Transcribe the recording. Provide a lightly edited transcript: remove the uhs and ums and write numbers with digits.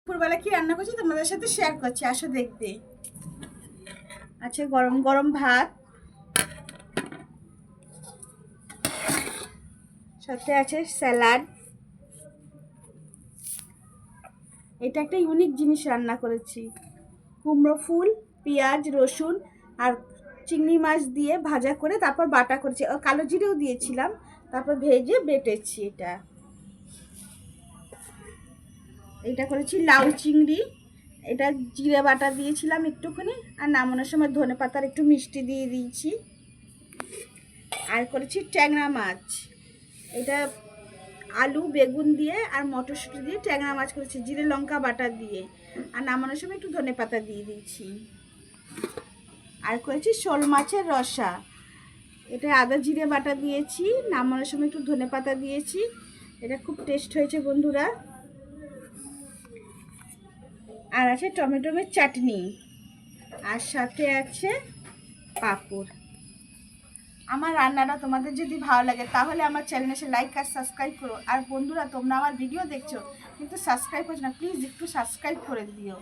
দুপুরবেলা কি রান্না করছি তোমাদের সাথে শেয়ার করছি, আসো দেখতে। আছে গরম গরম ভাত, সাথে আছে স্যালাড। এটা একটা ইউনিক জিনিস রান্না করেছি, কুমড়ো ফুল, পেঁয়াজ, রসুন আর চিংড়ি মাছ দিয়ে ভাজা করে তারপর বাটা করেছি, কালো জিরেও দিয়েছিলাম, তারপর ভেজে বেটেছি। এটা করেছি লাউ চিংড়ি, এটা জিরে বাটা দিয়েছিলাম একটুখানি, আর নামানোর সময় ধনেপাতার একটু মিষ্টি দিয়ে দিয়েছি। আর করেছি ট্যাংরা মাছ, এটা আলু বেগুন দিয়ে আর মটরশুঁটি দিয়ে ট্যাংরা মাছ করেছি জিরে লঙ্কা বাটা দিয়ে, আর নামানোর সময় একটু ধনেপাতা দিয়ে দিয়েছি। আর করেছি শোল মাছের রসা, এটা আদা জিরে বাটা দিয়েছি, নামানোর সময় একটু ধনেপাতা দিয়েছি। এটা খুব টেস্ট হয়েছে বন্ধুরা। আর আছে টমেটোর চাটনি, আর সাথে আছে পাঁপড়। আমার রান্নাটা তোমাদের যদি ভালো লাগে তাহলে আমার চ্যানেলে এসে লাইক আর সাবস্ক্রাইব করো। আর বন্ধুরা, তোমরা আমার ভিডিও দেখছো কিন্তু সাবস্ক্রাইব করছো না, প্লিজ একটু সাবস্ক্রাইব করে দিও।